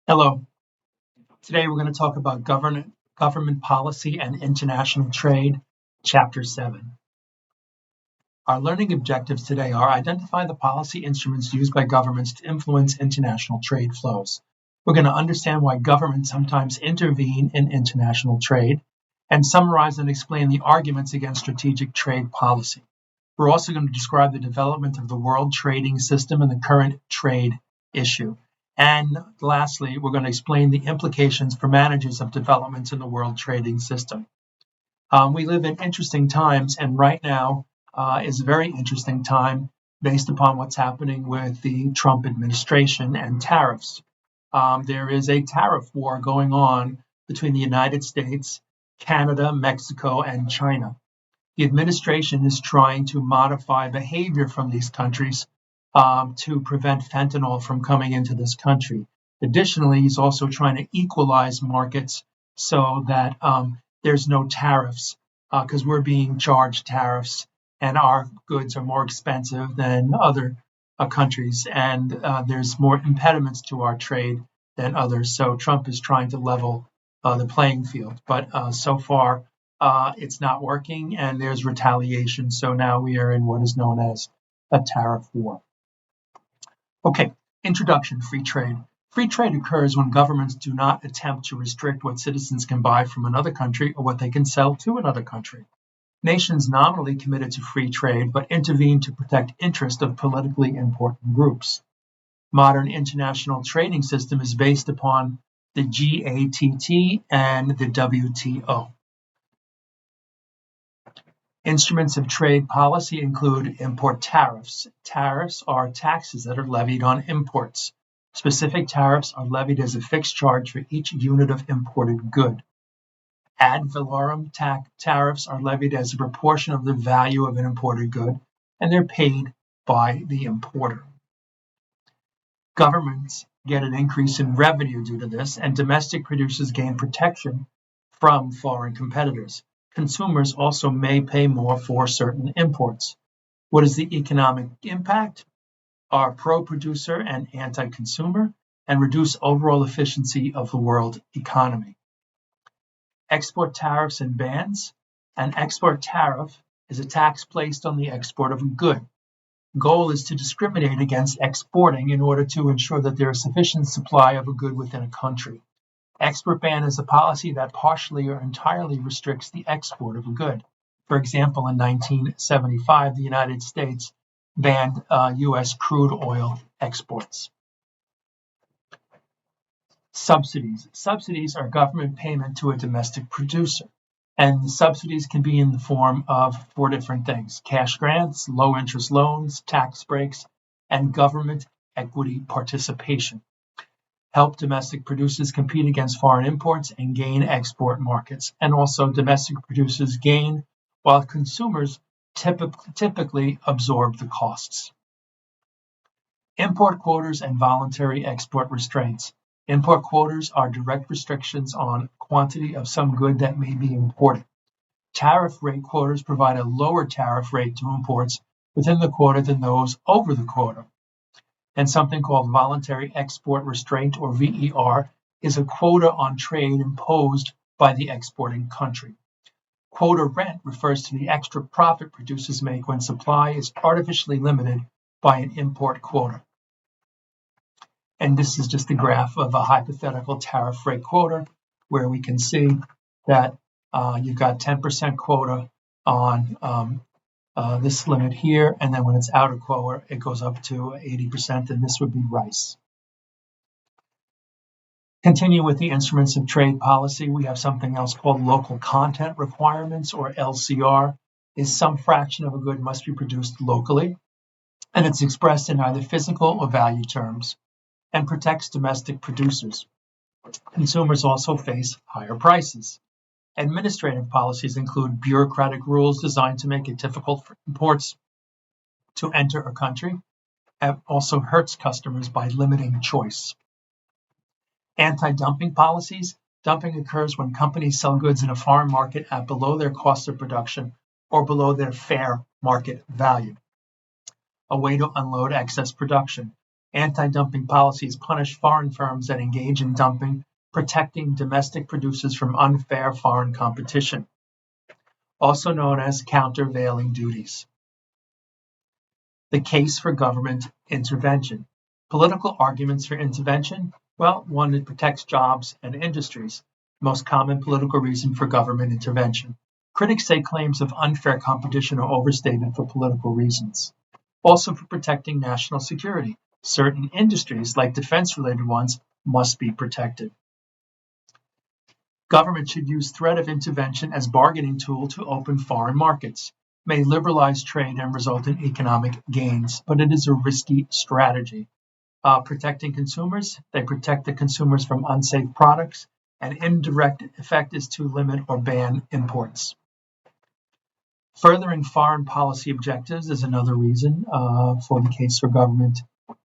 Hello. Today we're going to talk about government policy and international trade, Chapter 7. Our learning objectives today are identify the policy instruments used by governments to influence international trade flows. We're going to understand why governments sometimes intervene in international trade and summarize and explain the arguments against strategic trade policy. We're also going to describe the development of the world trading system and the current trade issue. And lastly, we're going to explain the implications for managers of developments in the world trading system. We live in interesting times, and right now is a very interesting time based upon what's happening with the Trump administration and tariffs. There is a tariff war going on between the United States, Canada, Mexico, and China. The administration is trying to modify behavior from these countries to prevent fentanyl from coming into this country. Additionally, he's also trying to equalize markets so that there's no tariffs because we're being charged tariffs and our goods are more expensive than other countries, and there's more impediments to our trade than others. So Trump is trying to level the playing field, but so far it's not working, and there's retaliation. So now we are in what is known as a tariff war. Okay, introduction, free trade. Free trade occurs when governments do not attempt to restrict what citizens can buy from another country or what they can sell to another country. Nations nominally committed to free trade but intervene to protect interests of politically important groups. Modern international trading system is based upon the GATT and the WTO. Instruments of trade policy include import tariffs. Tariffs are taxes that are levied on imports. Specific tariffs are levied as a fixed charge for each unit of imported good. Ad valorem tariffs are levied as a proportion of the value of an imported good, and they're paid by the importer. Governments get an increase in revenue due to this, and domestic producers gain protection from foreign competitors. Consumers also may pay more for certain imports. What is the economic impact? Are pro-producer and anti-consumer, and reduce overall efficiency of the world economy. Export tariffs and bans. An export tariff is a tax placed on the export of a good. Goal is to discriminate against exporting in order to ensure that there is sufficient supply of a good within a country. Export ban is a policy that partially or entirely restricts the export of a good. For example, in 1975, the United States banned U.S. crude oil exports. Subsidies. Subsidies are government payment to a domestic producer. And the subsidies can be in the form of 4 different things: cash grants, low interest loans, tax breaks, and government equity participation. Help domestic producers compete against foreign imports and gain export markets. And also domestic producers gain while consumers typically absorb the costs. Import quotas and voluntary export restraints. Import quotas are direct restrictions on quantity of some good that may be imported. Tariff rate quotas provide a lower tariff rate to imports within the quota than those over the quota. And something called voluntary export restraint, or VER, is a quota on trade imposed by the exporting country. Quota rent refers to the extra profit producers make when supply is artificially limited by an import quota. And this is just a graph of a hypothetical tariff rate quota, where we can see that you've got 10% quota on this limit here, and then when it's out of quota, it goes up to 80%, and this would be rice. Continue with the instruments of trade policy. We have something else called local content requirements, or LCR. Is some fraction of a good must be produced locally, and it's expressed in either physical or value terms, and protects domestic producers. Consumers also face higher prices. Administrative policies include bureaucratic rules designed to make it difficult for imports to enter a country, and also hurts customers by limiting choice. Anti-dumping policies. Dumping occurs when companies sell goods in a foreign market at below their cost of production or below their fair market value. A way to unload excess production. Anti-dumping policies punish foreign firms that engage in dumping, protecting domestic producers from unfair foreign competition, also known as countervailing duties. The case for government intervention. Political arguments for intervention? Well, one, it protects jobs and industries. Most common political reason for government intervention. Critics say claims of unfair competition are overstated for political reasons. Also for protecting national security. Certain industries, like defense-related ones, must be protected. Government should use threat of intervention as bargaining tool to open foreign markets, may liberalize trade and result in economic gains, but it is a risky strategy. Protecting consumers, they protect the consumers from unsafe products. An indirect effect is to limit or ban imports. Furthering foreign policy objectives is another reason for the case for government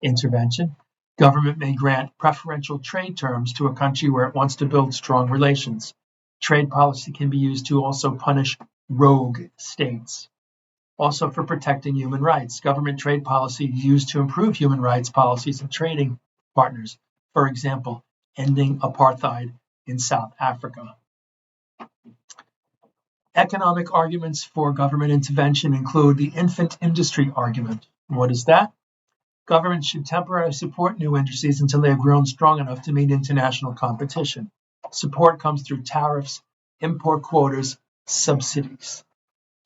intervention. Government may grant preferential trade terms to a country where it wants to build strong relations. Trade policy can be used to also punish rogue states. Also for protecting human rights. Government trade policy is used to improve human rights policies of trading partners. For example, ending apartheid in South Africa. Economic arguments for government intervention include the infant industry argument. What is that? Government should temporarily support new industries until they have grown strong enough to meet international competition. Support comes through tariffs, import quotas, subsidies.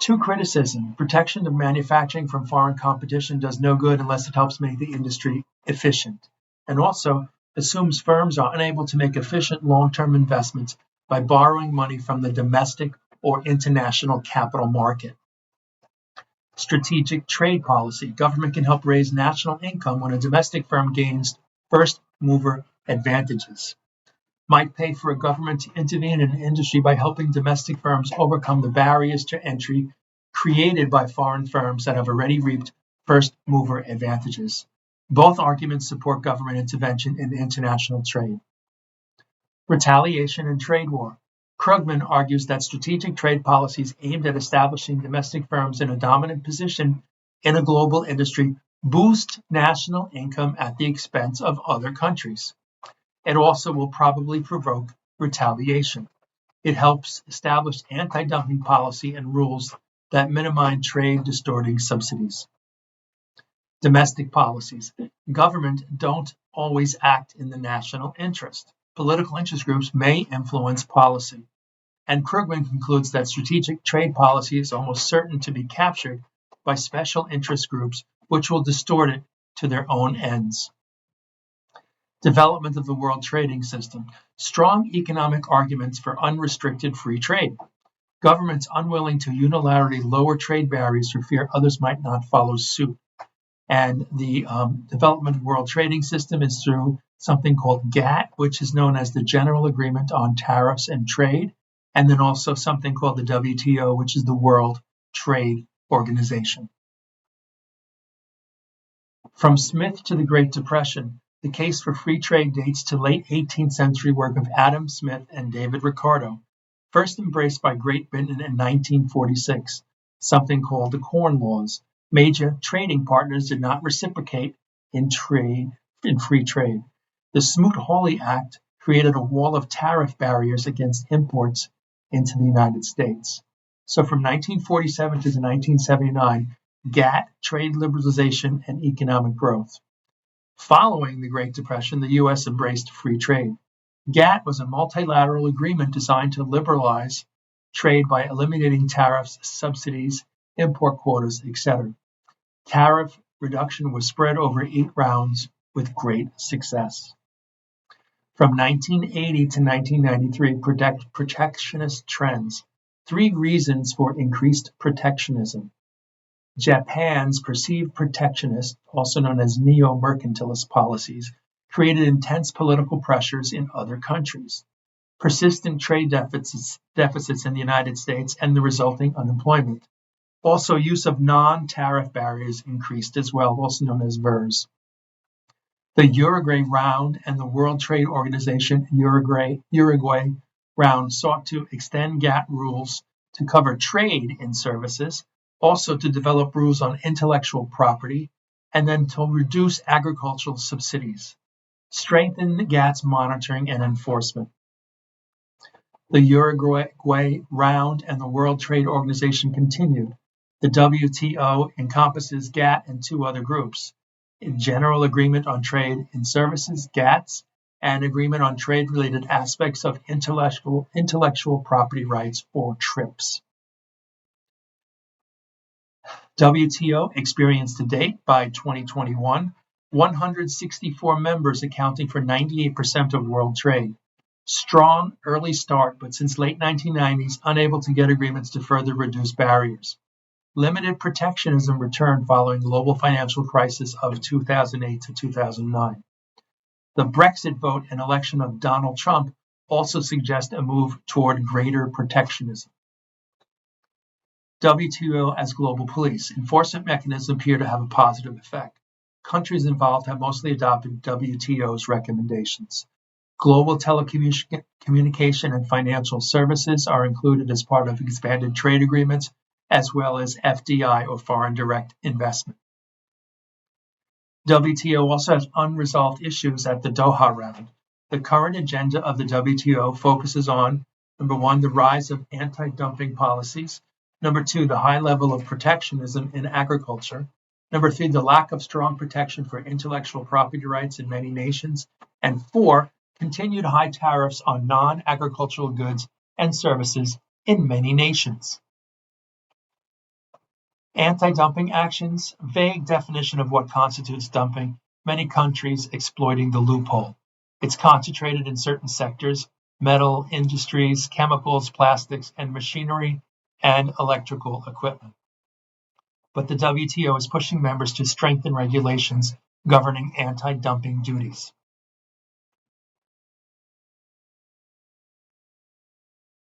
2, criticism. Protection of manufacturing from foreign competition does no good unless it helps make the industry efficient, and also assumes firms are unable to make efficient long-term investments by borrowing money from the domestic or international capital market. Strategic trade policy. Government can help raise national income when a domestic firm gains first-mover advantages. Might pay for a government to intervene in an industry by helping domestic firms overcome the barriers to entry created by foreign firms that have already reaped first-mover advantages. Both arguments support government intervention in international trade. Retaliation and trade war. Krugman argues that strategic trade policies aimed at establishing domestic firms in a dominant position in a global industry boost national income at the expense of other countries. It also will probably provoke retaliation. It helps establish anti-dumping policy and rules that minimize trade-distorting subsidies. Domestic policies. Government don't always act in the national interest. Political interest groups may influence policy. And Krugman concludes that strategic trade policy is almost certain to be captured by special interest groups, which will distort it to their own ends. Development of the world trading system. Strong economic arguments for unrestricted free trade. Governments unwilling to unilaterally lower trade barriers for fear others might not follow suit. And the development of the world trading system is through something called GATT, which is known as the General Agreement on Tariffs and Trade, and then also something called the WTO, which is the World Trade Organization. From Smith to the Great Depression, the case for free trade dates to late 18th century work of Adam Smith and David Ricardo, first embraced by Great Britain in 1946, something called the Corn Laws. Major trading partners did not reciprocate in free trade. The Smoot-Hawley Act created a wall of tariff barriers against imports into the United States. So from 1947 to 1979, GATT, trade liberalization and economic growth. Following the Great Depression, the U.S. embraced free trade. GATT was a multilateral agreement designed to liberalize trade by eliminating tariffs, subsidies, import quotas, etc. Tariff reduction was spread over 8 rounds with great success. From 1980 to 1993, protectionist trends. 3 reasons for increased protectionism. Japan's perceived protectionist, also known as neo-mercantilist policies, created intense political pressures in other countries. Persistent trade deficits in the United States and the resulting unemployment. Also, use of non-tariff barriers increased as well, also known as VERS. The Uruguay Round and the World Trade Organization Uruguay Round sought to extend GATT rules to cover trade in services, also to develop rules on intellectual property, and then to reduce agricultural subsidies, strengthen GATT's monitoring and enforcement. The Uruguay Round and the World Trade Organization continued. The WTO encompasses GATT and two other groups: a General Agreement on Trade in Services, GATS, and Agreement on Trade-Related Aspects of Intellectual Property Rights, or TRIPS. WTO experienced to date, by 2021, 164 members accounting for 98% of world trade. Strong early start, but since late 1990s, unable to get agreements to further reduce barriers. Limited protectionism returned following the global financial crisis of 2008 to 2009. The Brexit vote and election of Donald Trump also suggest a move toward greater protectionism. WTO as global police. Enforcement mechanisms appear to have a positive effect. Countries involved have mostly adopted WTO's recommendations. Global telecommunication and financial services are included as part of expanded trade agreements, as well as FDI, or foreign direct investment. WTO also has unresolved issues at the Doha round. The current agenda of the WTO focuses on, number one, the rise of anti-dumping policies; number two, the high level of protectionism in agriculture; number three, the lack of strong protection for intellectual property rights in many nations; and four, continued high tariffs on non-agricultural goods and services in many nations. Anti-dumping actions, vague definition of what constitutes dumping, many countries exploiting the loophole. It's concentrated in certain sectors: metal industries, chemicals, plastics, and machinery and electrical equipment. But the WTO is pushing members to strengthen regulations governing anti-dumping duties.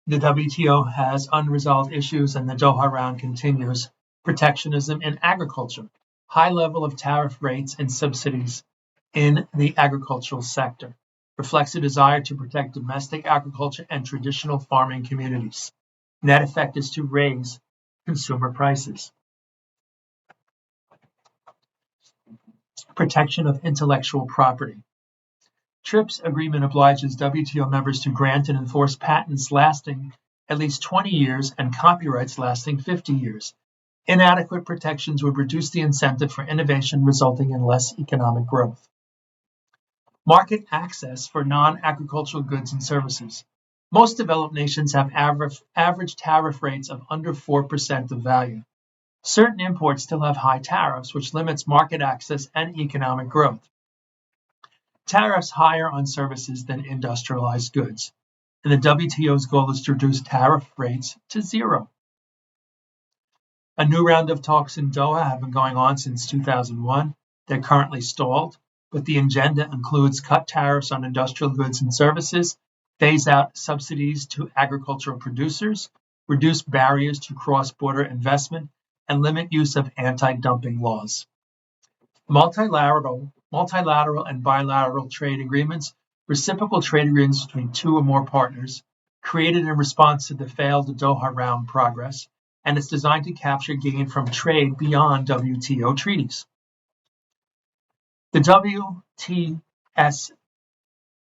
The WTO has unresolved issues and the Doha round continues. Protectionism in agriculture, high level of tariff rates and subsidies in the agricultural sector, reflects a desire to protect domestic agriculture and traditional farming communities. Net effect is to raise consumer prices. Protection of intellectual property. TRIPS agreement obliges WTO members to grant and enforce patents lasting at least 20 years and copyrights lasting 50 years. Inadequate protections would reduce the incentive for innovation, resulting in less economic growth. Market access for non-agricultural goods and services. Most developed nations have average tariff rates of under 4% of value. Certain imports still have high tariffs, which limits market access and economic growth. Tariffs higher on services than industrialized goods. And the WTO's goal is to reduce tariff rates to zero. A new round of talks in Doha have been going on since 2001. They're currently stalled, but the agenda includes cut tariffs on industrial goods and services, phase out subsidies to agricultural producers, reduce barriers to cross-border investment, and limit use of anti-dumping laws. Multilateral and bilateral trade agreements, reciprocal trade agreements between two or more partners, created in response to the failed Doha round progress, and it's designed to capture gain from trade beyond WTO treaties. The WTS,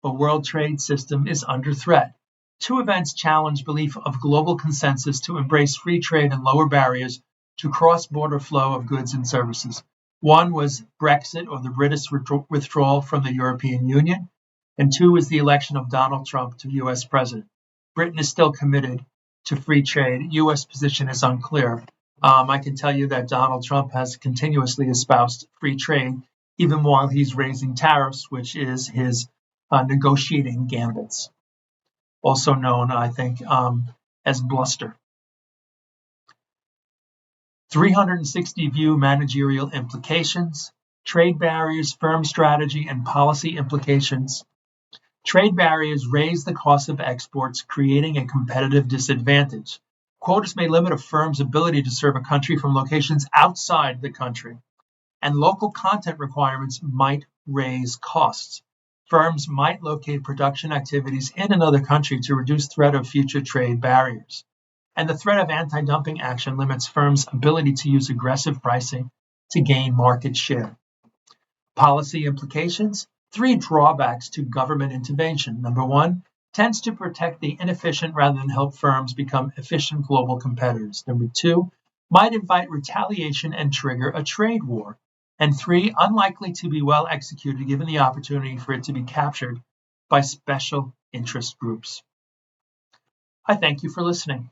or World Trade System, is under threat. Two events challenge belief of global consensus to embrace free trade and lower barriers to cross-border flow of goods and services. One was Brexit, or the British withdrawal from the European Union, and two is the election of Donald Trump to U.S. president. Britain is still committed to free trade. U.S. position is unclear. I can tell you that Donald Trump has continuously espoused free trade, even while he's raising tariffs, which is his negotiating gambits, also known, I think, as bluster. 360 view managerial implications, trade barriers, firm strategy, and policy implications. Trade barriers raise the cost of exports, creating a competitive disadvantage. Quotas may limit a firm's ability to serve a country from locations outside the country, and local content requirements might raise costs. Firms might locate production activities in another country to reduce threat of future trade barriers. And the threat of anti-dumping action limits firms' ability to use aggressive pricing to gain market share. Policy implications. 3 drawbacks to government intervention. Number 1, tends to protect the inefficient rather than help firms become efficient global competitors. Number 2, might invite retaliation and trigger a trade war. And 3, unlikely to be well executed given the opportunity for it to be captured by special interest groups. I thank you for listening.